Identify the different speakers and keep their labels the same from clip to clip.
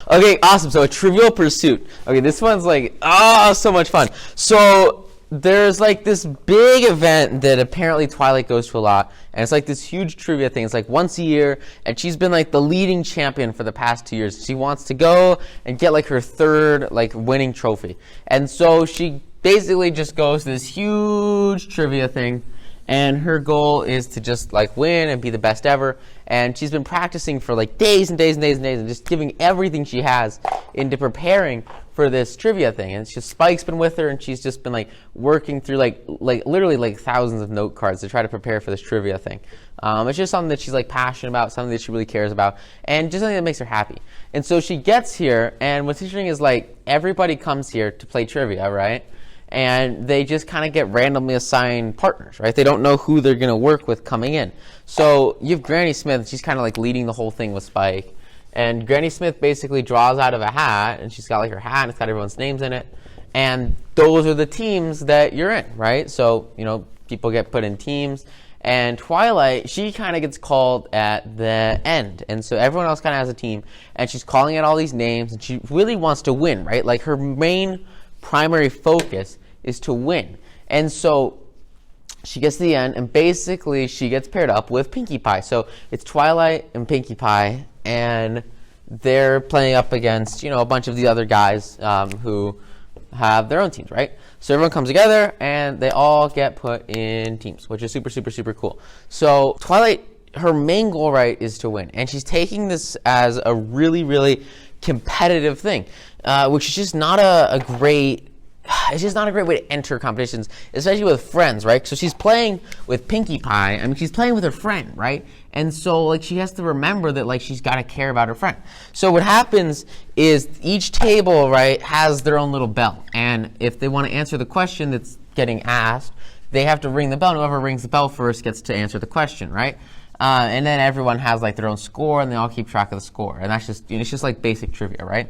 Speaker 1: Okay, awesome. So a Trivial Pursuit. Okay, this one's like, so much fun. So there's like this big event that apparently Twilight goes to a lot, and it's like this huge trivia thing. It's like once a year, and she's been like the leading champion for the past 2 years. She wants to go and get like her third like winning trophy, and so she basically just goes to this huge trivia thing, and her goal is to just like win and be the best ever. And she's been practicing for like days and days and days and days, and just giving everything she has into preparing for this trivia thing. And it's just Spike's been with her, and she's just been like working through like literally like thousands of note cards to try to prepare for this trivia thing. It's just something that she's like passionate about, something that she really cares about, and just something that makes her happy. And so she gets here, and what's interesting is like everybody comes here to play trivia, right? And they just kind of get randomly assigned partners, right? They don't know who they're going to work with coming in. So you have Granny Smith, she's kind of like leading the whole thing with Spike. And Granny Smith basically draws out of a hat, and she's got like her hat, and it's got everyone's names in it. And those are the teams that you're in, right? So, you know, people get put in teams. And Twilight, she kind of gets called at the end. And so everyone else kind of has a team, and she's calling out all these names, and she really wants to win, right? Like her main primary focus is to win. And so she gets to the end, and basically she gets paired up with Pinkie Pie. So it's Twilight and Pinkie Pie, and they're playing up against, you know, a bunch of the other guys who have their own teams, right? So everyone comes together, and they all get put in teams, which is super, super, super cool. So Twilight, her main goal, right, is to win. And she's taking this as a really, really competitive thing, which is just not a great way to enter competitions, especially with friends, right? So she's playing with Pinkie Pie. I mean, she's playing with her friend, right? And so, like, she has to remember that, like, she's got to care about her friend. So what happens is each table, right, has their own little bell. And if they want to answer the question that's getting asked, they have to ring the bell. And whoever rings the bell first gets to answer the question, right? And then everyone has, like, their own score, and they all keep track of the score. And that's just, you know, it's just like basic trivia, right?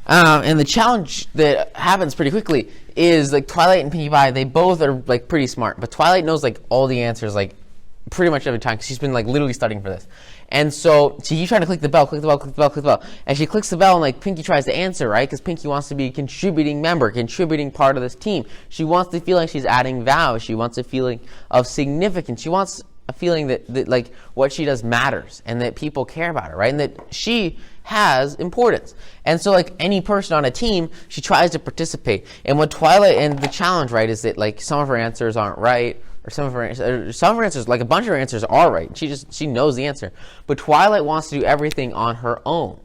Speaker 1: And the challenge that happens pretty quickly is, like, Twilight and Pinkie Pie, they both are, like, pretty smart. But Twilight knows, like, all the answers, like, pretty much every time, because she's been, like, literally studying for this. And so she keeps trying to click the bell, click the bell, click the bell, click the bell. And she clicks the bell, and, like, Pinkie tries to answer, right? Because Pinkie wants to be a contributing member, contributing part of this team. She wants to feel like she's adding value. She wants a feeling of significance. She wants a feeling that like, what she does matters, and that people care about her, right? And that she has importance. And so, like any person on a team, she tries to participate. And what Twilight, and the challenge, right, is that, like, some of her answers aren't right, or some of her answers, like a bunch of her answers are right. She knows the answer. But Twilight wants to do everything on her own.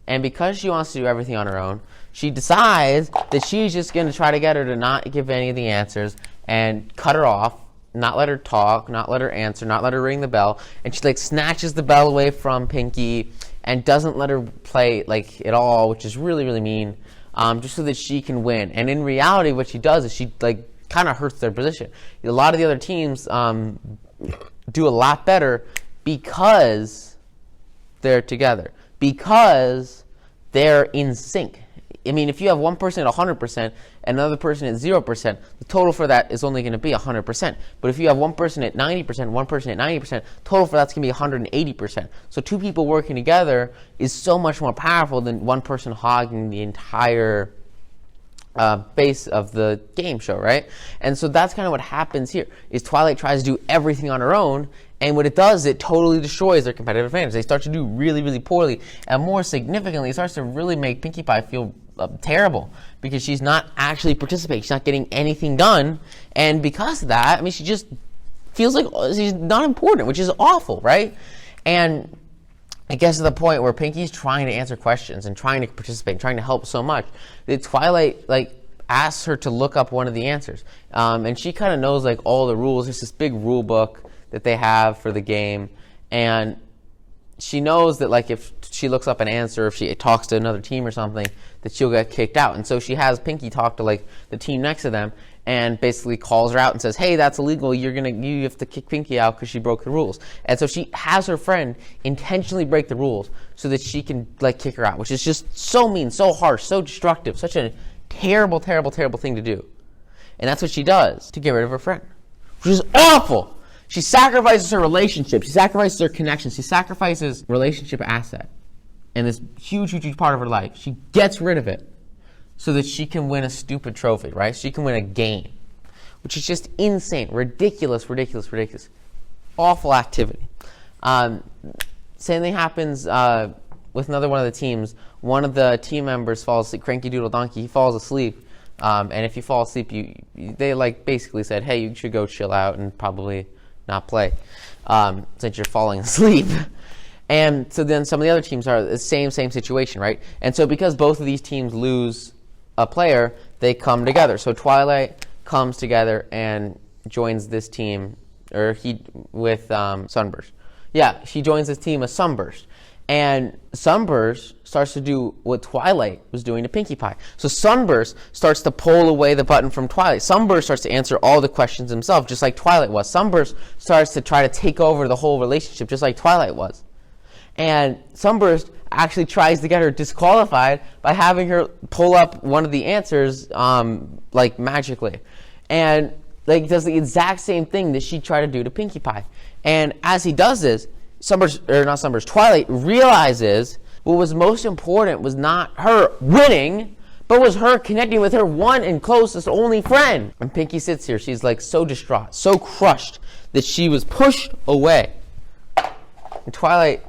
Speaker 1: And because she wants to do everything on her own, she decides that she's just going to try to get her to not give any of the answers and cut her off, not let her talk, not let her answer, not let her ring the bell. And she, like, snatches the bell away from Pinkie and doesn't let her play, like, at all, which is really, really mean, just so that she can win. And in reality, what she does is she, like, kind of hurts their position. A lot of the other teams do a lot better because they're together, because they're in sync. I mean, if you have one person at 100% and another person at 0%, the total for that is only going to be 100%. But if you have one person at 90%, one person at 90%, total for that's going to be 180%. So two people working together is so much more powerful than one person hogging the entire base of the game show, right? And so that's kind of what happens here, is Twilight tries to do everything on her own, and what it does, it totally destroys their competitive advantage. They start to do really, really poorly, and more significantly, it starts to really make Pinkie Pie feel terrible, because she's not actually participating. She's not getting anything done, and because of that, I mean, she just feels like she's not important, which is awful, right? And it gets to the point where Pinkie's trying to answer questions and trying to participate, trying to help so much that Twilight, like, asks her to look up one of the answers. And she kind of knows, like, all the rules. There's this big rule book that they have for the game. And she knows that, like, if she looks up an answer, if she talks to another team or something, that she'll get kicked out. And so she has Pinkie talk to, like, the team next to them, and basically calls her out and says, hey, that's illegal. You have to kick Pinkie out because she broke the rules. And so she has her friend intentionally break the rules so that she can, like, kick her out, which is just so mean, so harsh, so destructive, such a terrible, terrible, terrible thing to do. And that's what she does to get rid of her friend, which is awful. She sacrifices her relationship. She sacrifices her connection. She sacrifices relationship asset and this huge, huge, huge part of her life. She gets rid of it so that she can win a stupid trophy, right? She can win a game, which is just insane, ridiculous, ridiculous, ridiculous. Awful activity. Same thing happens with another one of the teams. One of the team members falls asleep, Cranky Doodle Donkey, he falls asleep. And if you fall asleep, they like basically said, hey, you should go chill out and probably not play since you're falling asleep. And so then some of the other teams are the same situation, right? And so because both of these teams lose a player, they come together. So Twilight comes together and joins this team, or with Sunburst. Yeah, she joins this team with Sunburst. And Sunburst starts to do what Twilight was doing to Pinkie Pie. So Sunburst starts to pull away the button from Twilight. Sunburst starts to answer all the questions himself, just like Twilight was. Sunburst starts to try to take over the whole relationship, just like Twilight was. And Sunburst actually tries to get her disqualified by having her pull up one of the answers, like magically. And like does the exact same thing that she tried to do to Pinkie Pie. And as he does this, Twilight realizes what was most important was not her winning, but was her connecting with her one and closest only friend. And Pinkie sits here. She's like so distraught, so crushed that she was pushed away. And Twilight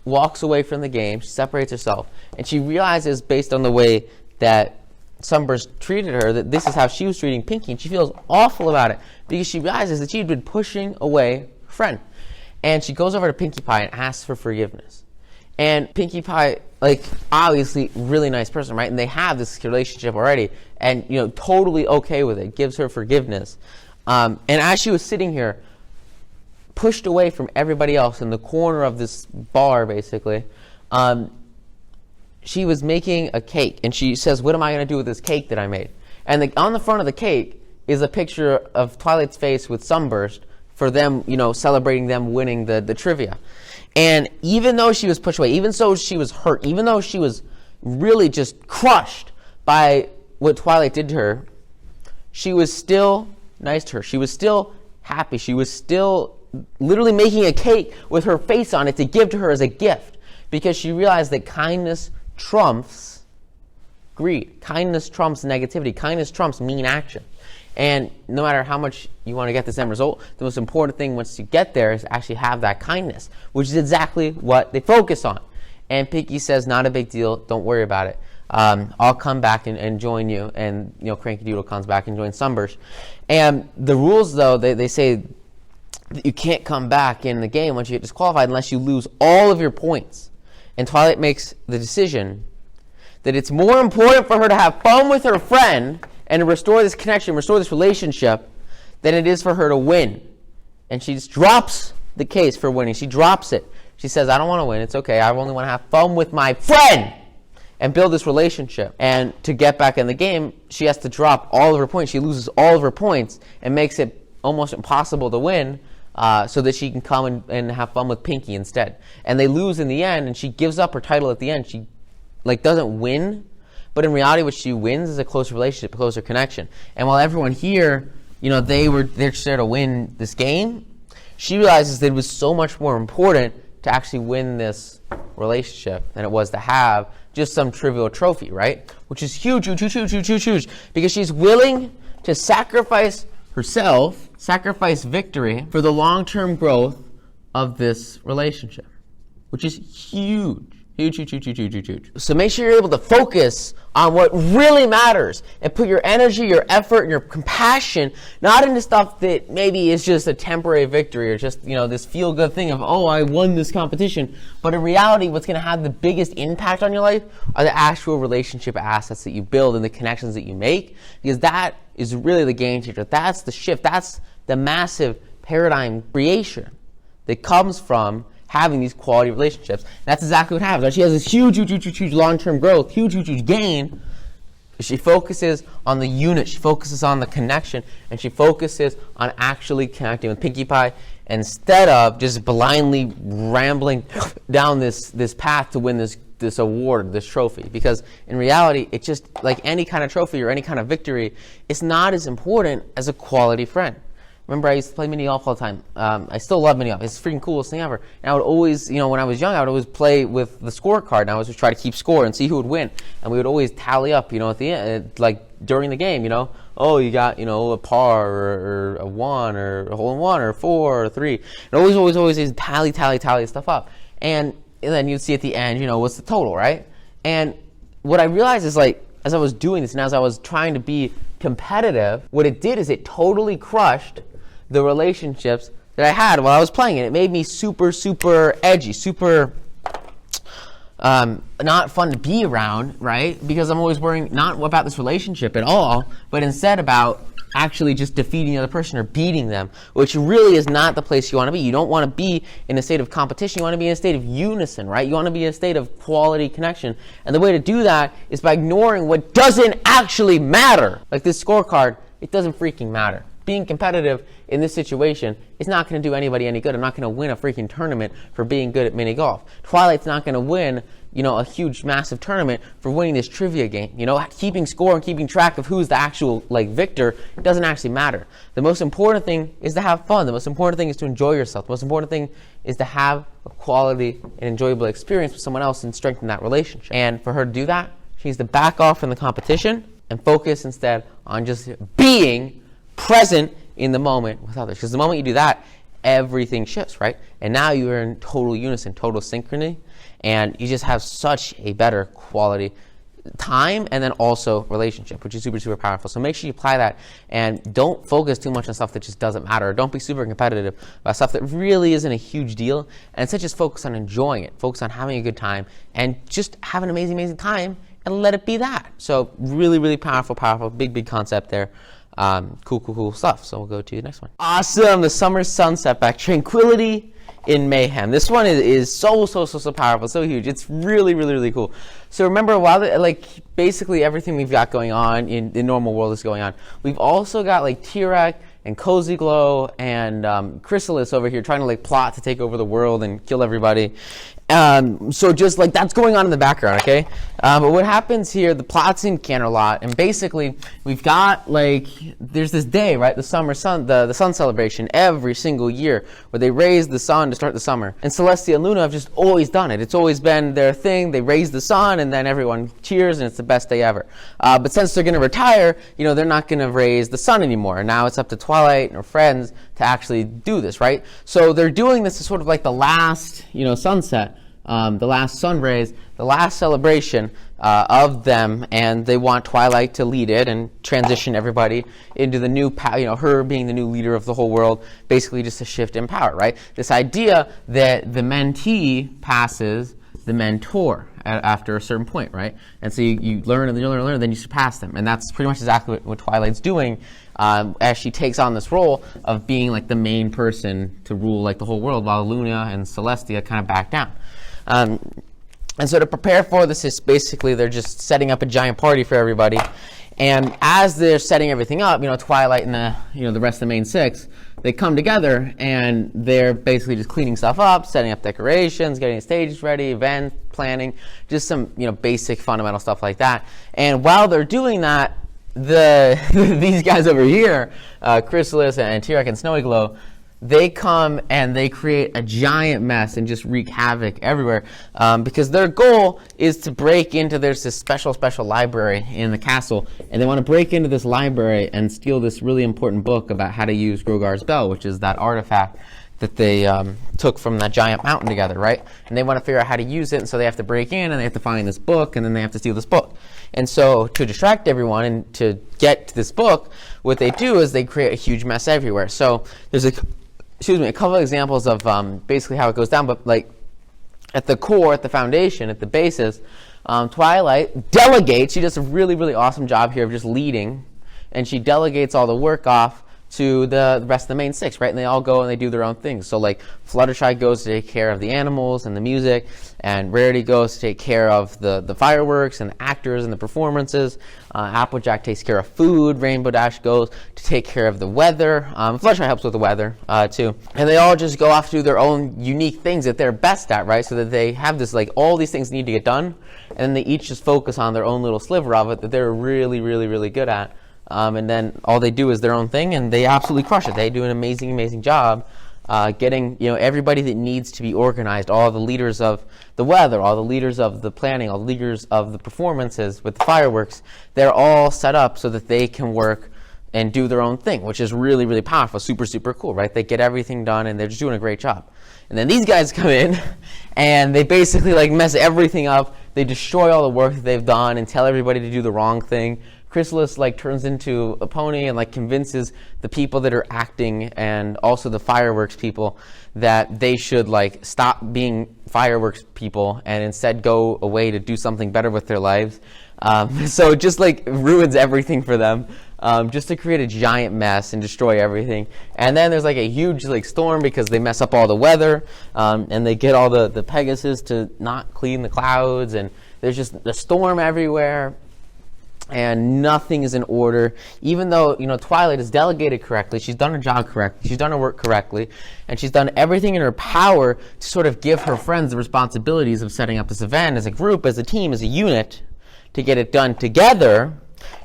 Speaker 1: walks away from the game. She separates herself. And she realizes, based on the way that Sunburst treated her, that this is how she was treating Pinkie. And she feels awful about it because she realizes that she'd been pushing away her friend. And she goes over to Pinkie Pie and asks for forgiveness. And Pinkie Pie, like, obviously really nice person, right? And they have this relationship already, and, you know, totally okay with it, gives her forgiveness. And as she was sitting here, pushed away from everybody else in the corner of this bar, basically, she was making a cake. And she says, what am I going to do with this cake that I made? And on the front of the cake is a picture of Twilight's face with Sunburst, for them, you know, celebrating them winning the trivia. And even though she was pushed away, even though she was hurt, even though she was really just crushed by what Twilight did to her, she was still nice to her. She was still happy. She was still literally making a cake with her face on it to give to her as a gift, because she realized that kindness trumps greed. Kindness trumps negativity. Kindness trumps mean action. And no matter how much you want to get this end result, the most important thing once you get there is actually have that kindness, which is exactly what they focus on. And Pinkie says, not a big deal, don't worry about it. I'll come back and join you. And, you know, Cranky Doodle comes back and joins Sunburst. And the rules, though, they say that you can't come back in the game once you get disqualified unless you lose all of your points. And Twilight makes the decision that it's more important for her to have fun with her friend and to restore this connection, restore this relationship, than it is for her to win. And she just drops the case for winning. She drops it. She says, I don't want to win. It's okay. I only want to have fun with my friend and build this relationship. And to get back in the game, she has to drop all of her points. She loses all of her points and makes it almost impossible to win, so that she can come and have fun with Pinkie instead. And they lose in the end, and she gives up her title at the end. She doesn't win, but in reality, what she wins is a closer relationship, a closer connection. And while everyone here, you know, they're just there to win this game, she realizes that it was so much more important to actually win this relationship than it was to have just some trivial trophy, right? Which is huge, huge, huge, huge, huge, huge, huge. Because she's willing to sacrifice herself, sacrifice victory for the long-term growth of this relationship, which is huge. Huge, huge, huge, huge, huge, huge, huge. So make sure you're able to focus on what really matters and put your energy, your effort, and your compassion not into stuff that maybe is just a temporary victory or just, you know, this feel-good thing of, oh, I won this competition. But in reality, what's going to have the biggest impact on your life are the actual relationship assets that you build and the connections that you make, because that is really the game changer. That's the shift. That's the massive paradigm creation that comes from having these quality relationships. And that's exactly what happens. Right? She has this huge, huge, huge, huge, huge long-term growth, huge, huge, huge gain. She focuses on the unit. She focuses on the connection. And she focuses on actually connecting with Pinkie Pie instead of just blindly rambling down this path to win this award, this trophy. Because in reality, it's just like any kind of trophy or any kind of victory, it's not as important as a quality friend. remember I used to play mini golf all the time. I still love mini golf. It's the freaking coolest thing ever. And I would always, when I was young, I would always play with the scorecard, and I would just try to keep score and see who would win. And we would always tally up, at the end, like during the game, oh, you got, a par or a 1 or a hole in 1 or 4 or 3. And always tally stuff up. And then you'd see at the end, what's the total, right? And what I realized is, like, as I was doing this and as I was trying to be competitive, what it did is it totally crushed the relationships that I had while I was playing it. It made me super, super edgy, super not fun to be around, right? Because I'm always worrying not about this relationship at all, but instead about actually just defeating the other person or beating them, which really is not the place you want to be. You don't want to be in a state of competition. You want to be in a state of unison, right? You want to be in a state of quality connection. And the way to do that is by ignoring what doesn't actually matter. Like this scorecard, it doesn't freaking matter. Being competitive in this situation is not going to do anybody any good. I'm not going to win a freaking tournament for being good at mini golf. Twilight's not going to win, a huge, massive tournament for winning this trivia game. Keeping score and keeping track of who's the actual, victor doesn't actually matter. The most important thing is to have fun. The most important thing is to enjoy yourself. The most important thing is to have a quality and enjoyable experience with someone else and strengthen that relationship. And for her to do that, she needs to back off from the competition and focus instead on just being present in the moment with others. Because the moment you do that, everything shifts, right? And now you are in total unison, total synchrony, and you just have such a better quality time and then also relationship, which is super, super powerful. So make sure you apply that and don't focus too much on stuff that just doesn't matter. Don't be super competitive about stuff that really isn't a huge deal. And instead just focus on enjoying it, focus on having a good time, and just have an amazing, amazing time and let it be that. So really, really powerful, big concept there. Cool stuff. So we'll go to the next one. Awesome. The summer sun setback, tranquility in mayhem. This one is so powerful, so huge. It's really cool. So remember, while basically everything we've got going on in the normal world is going on, we've also got T-Rex and Cozy Glow and Chrysalis over here trying to plot to take over the world and kill everybody. So just that's going on in the background, okay? But what happens here, the plot's in Canterlot, and basically we've got there's this day, right? The summer sun, the sun celebration every single year where they raise the sun to start the summer. And Celestia and Luna have just always done it. It's always been their thing. They raise the sun and then everyone cheers and it's the best day ever. But since they're going to retire, they're not going to raise the sun anymore. And now it's up to Twilight and her friends to actually do this, right? So they're doing this as sort of the last, sunset. The last sun rays, the last celebration of them, and they want Twilight to lead it and transition everybody into the new, her being the new leader of the whole world, basically just a shift in power, right? This idea that the mentee passes the mentor after a certain point, right? And so you learn and you learn and learn, then you surpass them, and that's pretty much exactly what Twilight's doing as she takes on this role of being the main person to rule the whole world, while Luna and Celestia kind of back down. And so to prepare for this is basically they're just setting up a giant party for everybody. And as they're setting everything up, Twilight and the rest of the main six, they come together and they're basically just cleaning stuff up, setting up decorations, getting the stages ready, event planning, just some basic fundamental stuff like that. And while they're doing that, these guys over here, Chrysalis and T-Rex and Snowy Glow, they come and they create a giant mess and just wreak havoc everywhere because their goal is to break into, there's this special library in the castle, and they want to break into this library and steal this really important book about how to use Grogar's Bell, which is that artifact that they took from that giant mountain together, right? And they want to figure out how to use it, and so they have to break in and they have to find this book, and then they have to steal this book. And so to distract everyone and to get to this book, what they do is they create a huge mess everywhere. So there's a couple of examples of basically how it goes down, but at the core, at the foundation, at the basis, Twilight delegates. She does a really awesome job here of just leading, and she delegates all the work off to the rest of the main six, right? And they all go and they do their own things. So Fluttershy goes to take care of the animals and the music, and Rarity goes to take care of the fireworks and the actors and the performances. Applejack takes care of food. Rainbow Dash goes to take care of the weather. Fluttershy helps with the weather too. And they all just go off to do their own unique things that they're best at, right? So that they have this all these things need to get done, and then they each just focus on their own little sliver of it that they're really good at. and then all they do is their own thing, and they absolutely crush it. They do an amazing, amazing job getting everybody that needs to be organized, all the leaders of the weather, all the leaders of the planning, all the leaders of the performances with the fireworks. They're all set up so that they can work and do their own thing, which is really, really powerful, super, super cool, right? They get everything done, and they're just doing a great job. And then these guys come in, and they basically like mess everything up. They destroy all the work that they've done and tell everybody to do the wrong thing. Chrysalis like turns into a pony and like convinces the people that are acting and also the fireworks people that they should like stop being fireworks people and instead go away to do something better with their lives. So it just like ruins everything for them, just to create a giant mess and destroy everything. And then there's like a huge like storm because they mess up all the weather, and they get all the Pegasus to not clean the clouds, and there's just a storm everywhere. And nothing is in order, even though Twilight is delegated correctly. She's done her job correctly. She's done her work correctly, and she's done everything in her power to sort of give her friends the responsibilities of setting up this event as a group, as a team, as a unit, to get it done together.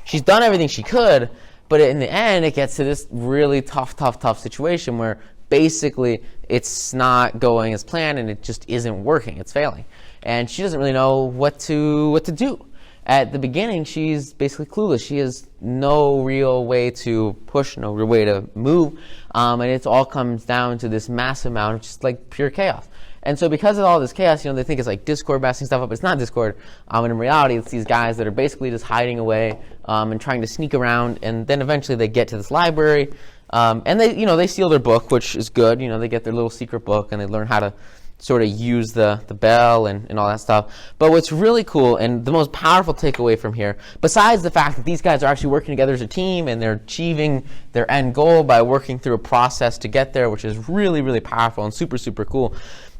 Speaker 1: She's done everything she could, but in the end, it gets to this really tough situation where basically it's not going as planned, and it just isn't working. It's failing, and she doesn't really know what to do. At the beginning, she's basically clueless. She has no real way to push, no real way to move, and it all comes down to this massive amount of just like pure chaos. And so because of all this chaos, they think it's like Discord messing stuff up. It's not Discord, and in reality, it's these guys that are basically just hiding away and trying to sneak around, and then eventually they get to this library, and they steal their book, which is good. They get their little secret book, and they learn how to sort of use the bell and all that stuff. But what's really cool and the most powerful takeaway from here, besides the fact that these guys are actually working together as a team and they're achieving their end goal by working through a process to get there, which is really, really powerful and super, super cool.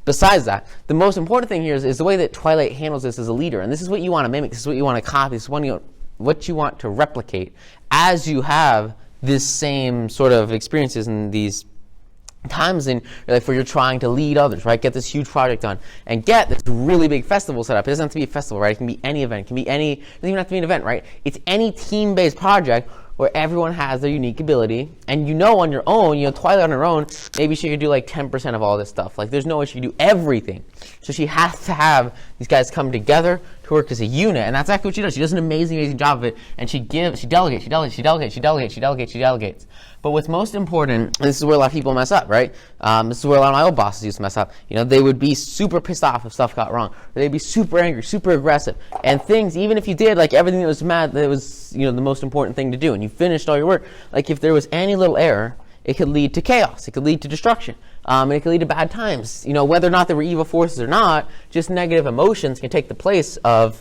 Speaker 1: Besides that, the most important thing here is the way that Twilight handles this as a leader. And this is what you want to mimic. This is what you want to copy. This is what you want to replicate as you have this same sort of experiences in these times in your life where you're trying to lead others, right? Get this huge project done and get this really big festival set up. It doesn't have to be a festival, right? It can be any event. It can be it doesn't even have to be an event, right? It's any team-based project where everyone has their unique ability, and on your own, Twilight on her own, maybe she could do like 10% of all this stuff. Like there's no way she could do everything. So she has to have these guys come together to work as a unit, and that's exactly what she does. She does an amazing, amazing job of it, and she delegates. But what's most important, and this is where a lot of people mess up, right? This is where a lot of my old bosses used to mess up. They would be super pissed off if stuff got wrong. Or they'd be super angry, super aggressive. And things, even if you did like everything that was that was the most important thing to do, and you finished all your work, like if there was any little error, it could lead to chaos. It could lead to destruction. And it could lead to bad times. Whether or not there were evil forces or not, just negative emotions can take the place of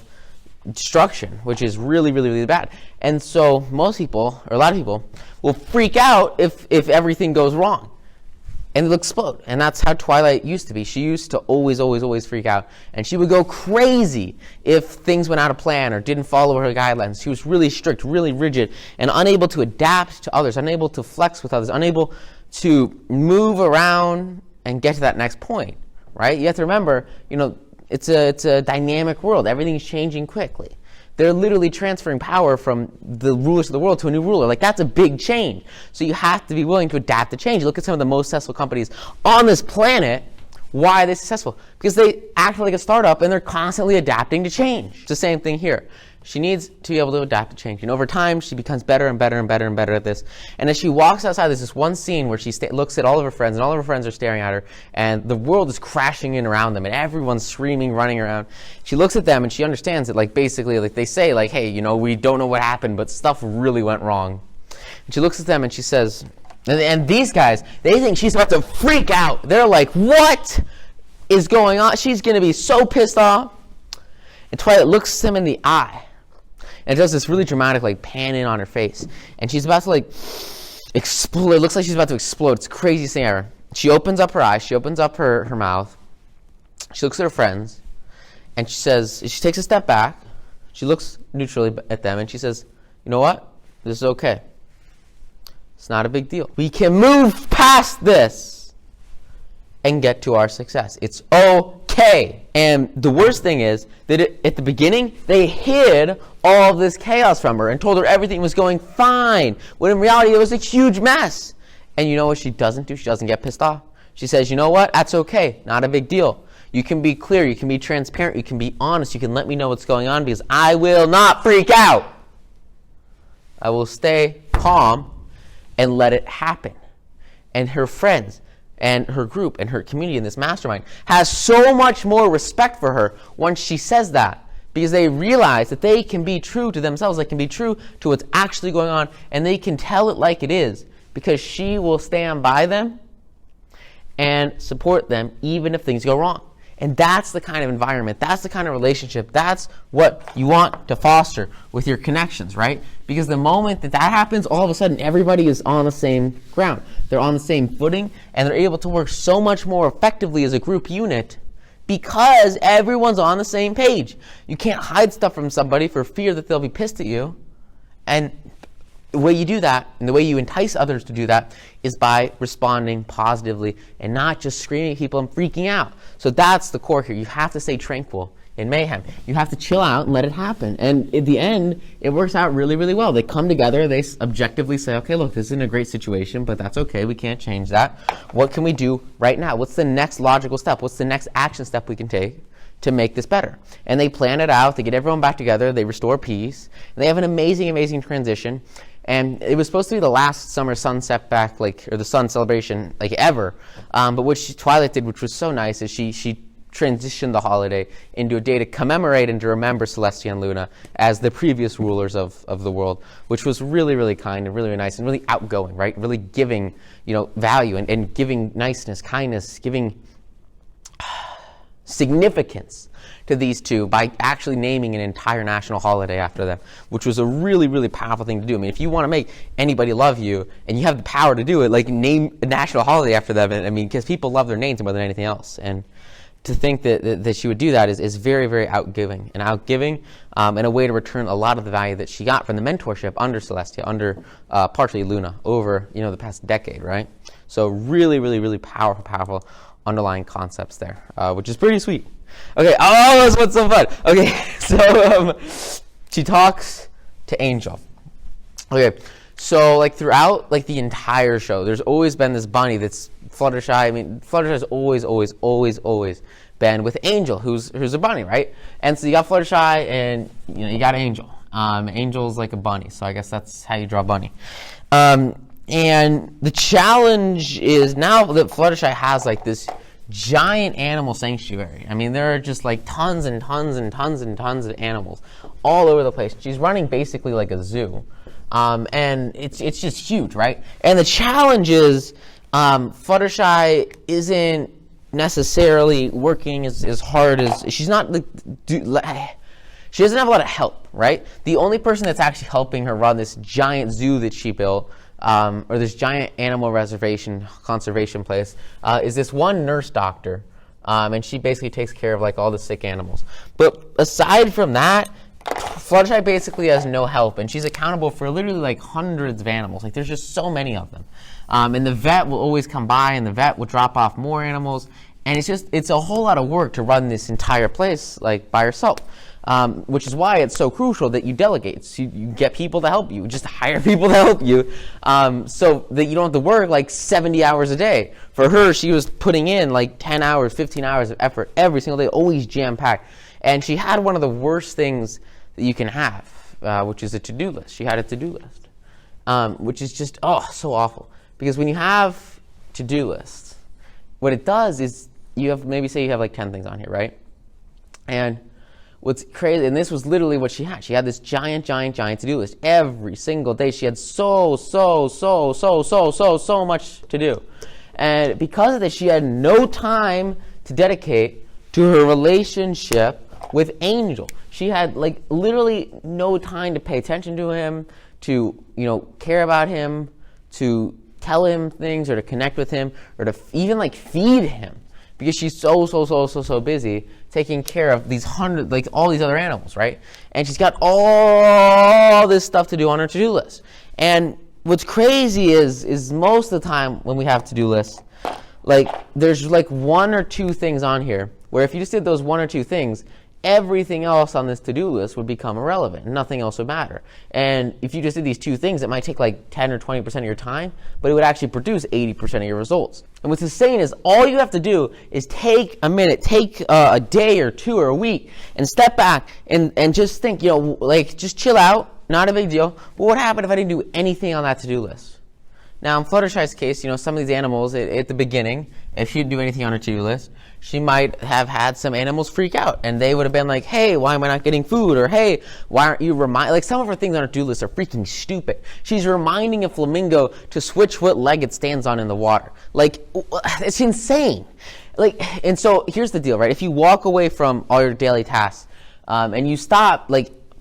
Speaker 1: destruction, which is really, really, really bad. And so most people, or a lot of people, will freak out if everything goes wrong. And it'll explode. And that's how Twilight used to be. She used to always, always, always freak out. And she would go crazy if things went out of plan or didn't follow her guidelines. She was really strict, really rigid, and unable to adapt to others, unable to flex with others, unable to move around and get to that next point, right? You have to remember, it's a dynamic world. Everything's changing quickly. They're literally transferring power from the rulers of the world to a new ruler. Like, that's a big change. So you have to be willing to adapt to change. Look at some of the most successful companies on this planet. Why are they successful? Because they act like a startup and they're constantly adapting to change. It's the same thing here. She needs to be able to adapt to change. And over time, she becomes better and better and better and better at this. And as she walks outside, there's this one scene where she looks at all of her friends, and all of her friends are staring at her, and the world is crashing in around them, and everyone's screaming, running around. She looks at them, and she understands that, like, basically, like, they say, like, hey, we don't know what happened, but stuff really went wrong. And she looks at them, and she says, and these guys, they think she's about to freak out. They're like, what is going on? She's going to be so pissed off. And Twilight looks them in the eye. And it does this really dramatic, like, pan in on her face. And she's about to, like, explode. It looks like she's about to explode. It's the craziest thing ever. She opens up her eyes. She opens up her mouth. She looks at her friends. And she says, she takes a step back. She looks neutrally at them. And she says, you know what? This is okay. It's not a big deal. We can move past this and get to our success. It's okay. okay. And the worst thing is that at the beginning, they hid all of this chaos from her and told her everything was going fine, when in reality, it was a huge mess. And you know what she doesn't do? She doesn't get pissed off. She says, you know what? That's okay. Not a big deal. You can be clear. You can be transparent. You can be honest. You can let me know what's going on, because I will not freak out. I will stay calm and let it happen. And her friends and her group and her community in this mastermind has so much more respect for her once she says that, because they realize that they can be true to themselves. They can be true to what's actually going on, and they can tell it like it is, because she will stand by them and support them even if things go wrong. And that's the kind of environment, that's the kind of relationship, that's what you want to foster with your connections, right? Because the moment that happens, all of a sudden everybody is on the same ground. They're on the same footing, and they're able to work so much more effectively as a group unit because everyone's on the same page. You can't hide stuff from somebody for fear that they'll be pissed at you. And the way you do that, and the way you entice others to do that, is by responding positively and not just screaming at people and freaking out. So that's the core here. You have to stay tranquil in mayhem. You have to chill out and let it happen. And at the end, it works out really, really well. They come together, they objectively say, okay, look, this isn't a great situation, but that's okay. We can't change that. What can we do right now? What's the next logical step? What's the next action step we can take to make this better? And they plan it out. They get everyone back together. They restore peace. And they have an amazing, amazing transition. And it was supposed to be the last summer sunset back, or the sun celebration, ever. But what Twilight did, which was so nice, is she transitioned the holiday into a day to commemorate and to remember Celestia and Luna as the previous rulers of the world, which was really, really kind and really, really nice and really outgoing, right? Really giving, value and giving niceness, kindness, giving significance to these two by actually naming an entire national holiday after them, which was a really, really powerful thing to do. I mean, if you want to make anybody love you and you have the power to do it, name a national holiday after them. And, because people love their names more than anything else. And to think that she would do that is very, very outgiving, and a way to return a lot of the value that she got from the mentorship under Celestia, under partially Luna, over the past decade, right? So really, really, really powerful underlying concepts there, which is pretty sweet. Okay, that's what's so fun. Okay, so she talks to Angel. Okay, so throughout the entire show, there's always been this bunny that's Fluttershy. I mean, Fluttershy's always been with Angel, who's a bunny, right? And so you got Fluttershy, and you got Angel. Angel's like a bunny, so I guess that's how you draw a bunny. And the challenge is now that Fluttershy has this giant animal sanctuary. I mean, there are just tons and tons and tons and tons of animals all over the place. She's running basically like a zoo. And it's just huge, right? And the challenge is Fluttershy isn't necessarily working as hard as she's not she doesn't have a lot of help, right? The only person that's actually helping her run this giant zoo that she built, or this giant animal conservation place, is this one nurse doctor, and she basically takes care of all the sick animals. But aside from that, Fluttershy basically has no help, and she's accountable for literally hundreds of animals. There's just so many of them. And the vet will always come by, and the vet will drop off more animals, and it's a whole lot of work to run this entire place by yourself. Which is why it's so crucial that you delegate. So you get people to help you. Just hire people to help you, so that you don't have to work 70 hours a day. For her, she was putting in 10 hours, 15 hours of effort every single day, always jam-packed. And she had one of the worst things that you can have, which is a to-do list. She had a to-do list, which is just, so awful. Because when you have to-do lists, what it does is you have, maybe say you have 10 things on here, right? And what's crazy, and this was literally what she had. She had this giant to-do list. Every single day she had so much to do. And because of this, she had no time to dedicate to her relationship with Angel. She had literally no time to pay attention to him, to care about him, to tell him things, or to connect with him, or to even feed him, because she's so busy taking care of these all these other animals, right? And she's got all this stuff to do on her to-do list. And what's crazy is most of the time when we have to-do lists, there's one or two things on here where if you just did those one or two things, everything else on this to-do list would become irrelevant. Nothing else would matter. And if you just did these two things, it might take like 10 or 20% of your time, but it would actually produce 80% of your results. And what's insane is all you have to do is take a minute, take a day or two or a week, and step back and just think, like just chill out, not a big deal. But what happened if I didn't do anything on that to-do list? Now, in Fluttershy's case, some of these animals at the beginning, if she didn't do anything on her to-do list, she might have had some animals freak out, and they would have been like, hey, why am I not getting food? Or, hey, why aren't you like some of her things on her to-do list are freaking stupid. She's reminding a flamingo to switch what leg it stands on in the water. Like, it's insane. And so here's the deal, right? If you walk away from all your daily tasks, and you stop,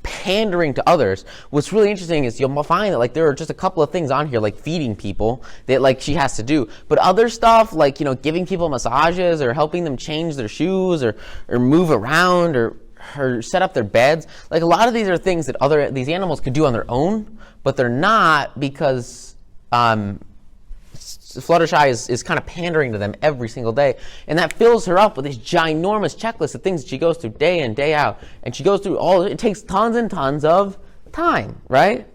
Speaker 1: pandering to others, what's really interesting is you'll find that there are just a couple of things on here like feeding people that she has to do, but other stuff like giving people massages or helping them change their shoes or move around or set up their beds, a lot of these are things that these animals could do on their own, but they're not because Fluttershy is kind of pandering to them every single day, and that fills her up with this ginormous checklist of things that she goes through day in, day out, and she goes through it takes tons and tons of time, right?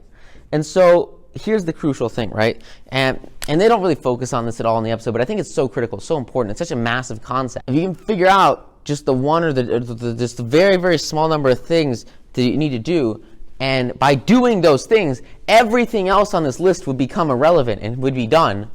Speaker 1: And so here's the crucial thing, right? And they don't really focus on this at all in the episode, but I think it's so critical, so important. It's such a massive concept. If you can figure out just the one or just the very, very small number of things that you need to do, and by doing those things, everything else on this list would become irrelevant and would be done,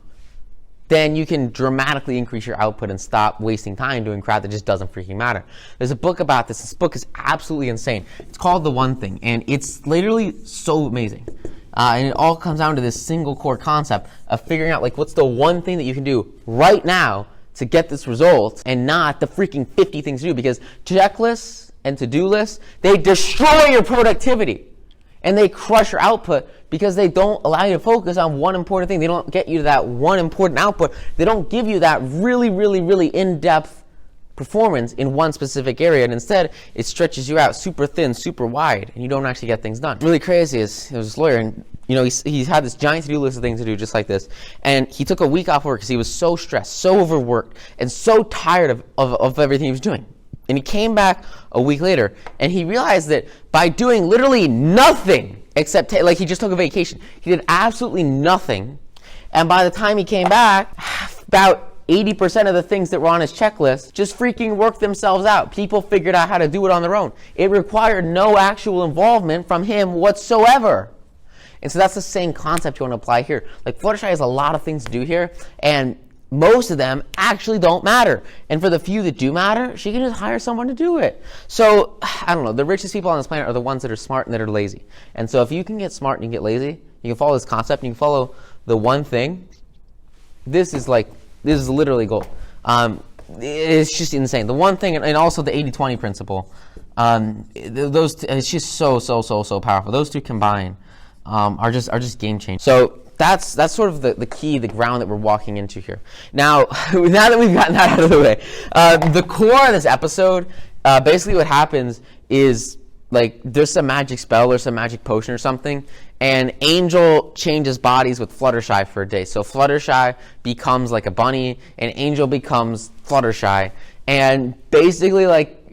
Speaker 1: then you can dramatically increase your output and stop wasting time doing crap that just doesn't freaking matter. There's a book about this. This book is absolutely insane. It's called The One Thing, and it's literally so amazing. And it all comes down to this single core concept of figuring out what's the one thing that you can do right now to get this result and not the freaking 50 things to do, because checklists and to-do lists, they destroy your productivity. And they crush your output because they don't allow you to focus on one important thing. They don't get you to that one important output. They don't give you that really, really, really in-depth performance in one specific area. And instead, it stretches you out super thin, super wide, and you don't actually get things done. Really crazy is, there was this lawyer, and he's had this giant to-do list of things to do just like this. And he took a week off work because he was so stressed, so overworked, and so tired of everything he was doing. And he came back a week later, and he realized that by doing literally nothing, except he just took a vacation, he did absolutely nothing. And by the time he came back, about 80% of the things that were on his checklist just freaking worked themselves out. People figured out how to do it on their own. It required no actual involvement from him whatsoever. And so that's the same concept you want to apply here. Fluttershy has a lot of things to do here, and most of them actually don't matter. And for the few that do matter, she can just hire someone to do it. So, I don't know, the richest people on this planet are the ones that are smart and that are lazy. And so if you can get smart and you can get lazy, you can follow this concept, and you can follow the one thing, this is literally gold. It's just insane. The one thing, and also the 80-20 principle, it's just so powerful. Those two combined are just game changers. So that's sort of the key, the ground that we're walking into here. Now that we've gotten that out of the way, the core of this episode, basically what happens is there's some magic spell or some magic potion or something, and Angel changes bodies with Fluttershy for a day. So Fluttershy becomes like a bunny, and Angel becomes Fluttershy. And basically,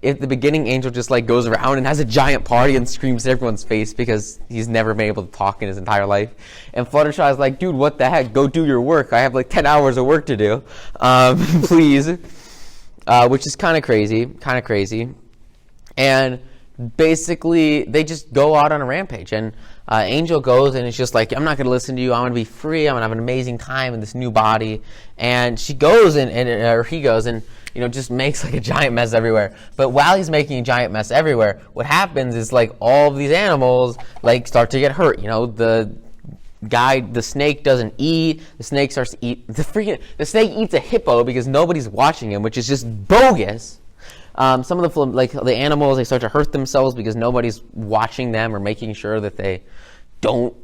Speaker 1: at the beginning, Angel just goes around and has a giant party and screams in everyone's face because he's never been able to talk in his entire life. And Fluttershy is like, dude, what the heck? Go do your work. I have 10 hours of work to do. Please. Which is kind of crazy. And basically, they just go out on a rampage. And Angel goes and it's just I'm not going to listen to you. I'm going to be free. I'm going to have an amazing time in this new body. And she goes or he goes and just makes a giant mess everywhere. But while he's making a giant mess everywhere, what happens is all of these animals start to get hurt. The snake doesn't eat. The snake starts to eat. The snake eats a hippo because nobody's watching him, which is just bogus. Some of the animals, they start to hurt themselves because nobody's watching them or making sure that they don't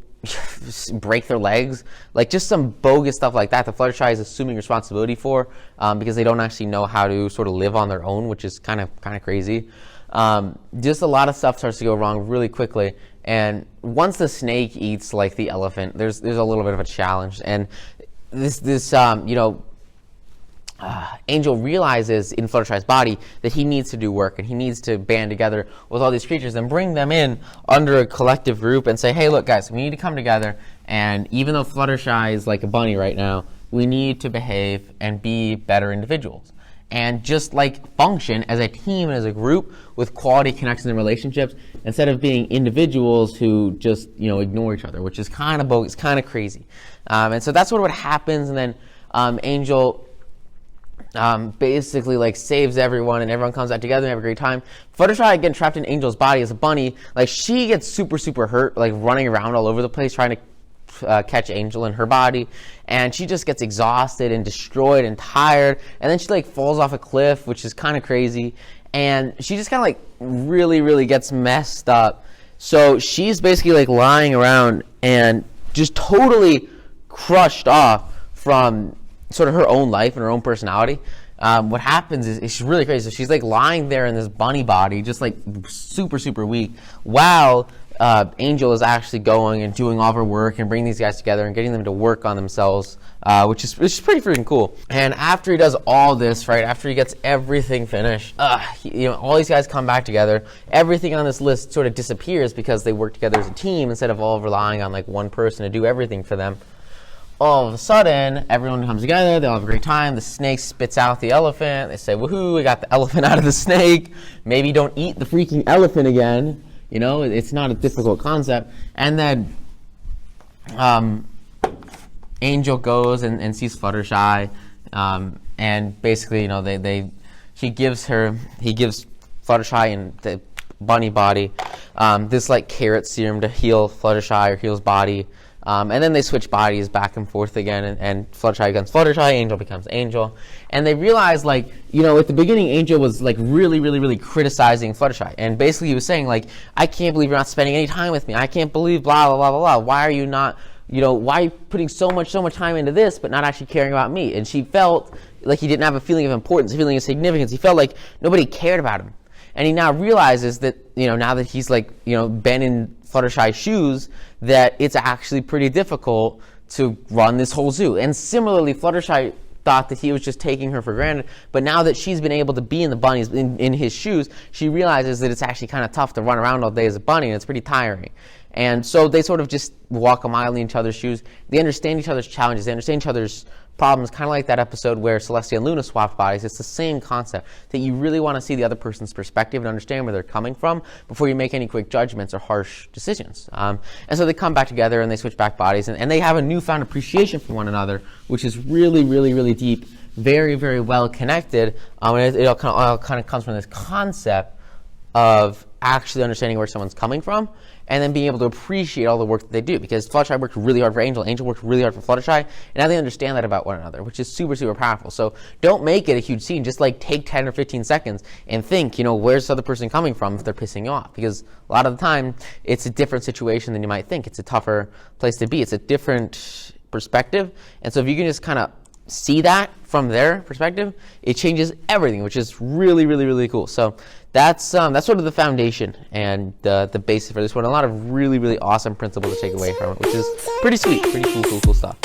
Speaker 1: break their legs. Just some bogus stuff like that. The Fluttershy is assuming responsibility for because they don't actually know how to sort of live on their own, which is kind of crazy. Just a lot of stuff starts to go wrong really quickly. And once the snake eats the elephant, there's a little bit of a challenge. And this Angel realizes in Fluttershy's body that he needs to do work, and he needs to band together with all these creatures and bring them in under a collective group and say, hey, look, guys, we need to come together, and even though Fluttershy is like a bunny right now, we need to behave and be better individuals. And just like function as a team and as a group with quality connections and relationships instead of being individuals who just, ignore each other, which is kind of bogus, kind of crazy. And so that's sort of what happens. And then Angel basically like saves everyone, and everyone comes out together and have a great time. Fluttershy getting trapped in Angel's body as a bunny, like she gets super, super hurt, like running around all over the place trying to catch Angel in her body, and she just gets exhausted and destroyed and tired, and then she like falls off a cliff, which is kind of crazy, and she just kind of like really, really gets messed up. So she's basically like lying around and just totally crushed off from sort of her own life and her own personality. What happens is she's really crazy. So she's like lying there in this bunny body, just like super, super weak, while Angel is actually going and doing all of her work and bringing these guys together and getting them to work on themselves, which is pretty freaking cool. And after he does all this, right, after he gets everything finished, all these guys come back together. Everything on this list sort of disappears because they work together as a team instead of all relying on like one person to do everything for them. All of a sudden, everyone comes together, they all have a great time, the snake spits out the elephant, they say, woohoo, we got the elephant out of the snake, maybe don't eat the freaking elephant again, it's not a difficult concept. And then Angel goes and sees Fluttershy, and basically, he gives Fluttershy in the bunny body this like carrot serum to heal Fluttershy or heal his body. And then they switch bodies back and forth again, and Fluttershy becomes Fluttershy, Angel becomes Angel. And they realize, at the beginning, Angel was, really, really, really criticizing Fluttershy. And basically he was saying, I can't believe you're not spending any time with me. I can't believe blah, blah, blah, blah, blah. Why are you not, why are you putting so much time into this, but not actually caring about me? And she felt like he didn't have a feeling of importance, a feeling of significance. He felt like nobody cared about him. And he now realizes that, now that he's been in Fluttershy's shoes, that it's actually pretty difficult to run this whole zoo. And similarly, Fluttershy thought that he was just taking her for granted, but now that she's been able to be in the bunny's in his shoes, she realizes that it's actually kind of tough to run around all day as a bunny, and it's pretty tiring. And so they sort of just walk a mile in each other's shoes. They understand each other's challenges. They understand each other's problems, kind of like that episode where Celestia and Luna swapped bodies. It's the same concept, that you really want to see the other person's perspective and understand where they're coming from before you make any quick judgments or harsh decisions. And so they come back together and they switch back bodies, and they have a newfound appreciation for one another, which is really, really, really deep, very, very well connected. And it all kind of comes from this concept of actually understanding where someone's coming from, and then being able to appreciate all the work that they do. Because Fluttershy worked really hard for Angel, Angel worked really hard for Fluttershy, and now they understand that about one another, which is super, super powerful. So don't make it a huge scene. Just take 10 or 15 seconds and think, where's the other person coming from if they're pissing you off? Because a lot of the time, it's a different situation than you might think. It's a tougher place to be. It's a different perspective. And so if you can just kind of see that from their perspective, it changes everything, which is really, really, really cool. So that's sort of the foundation and the basis for this one. A lot of really, really awesome principles to take away from it, which is pretty sweet, pretty cool stuff.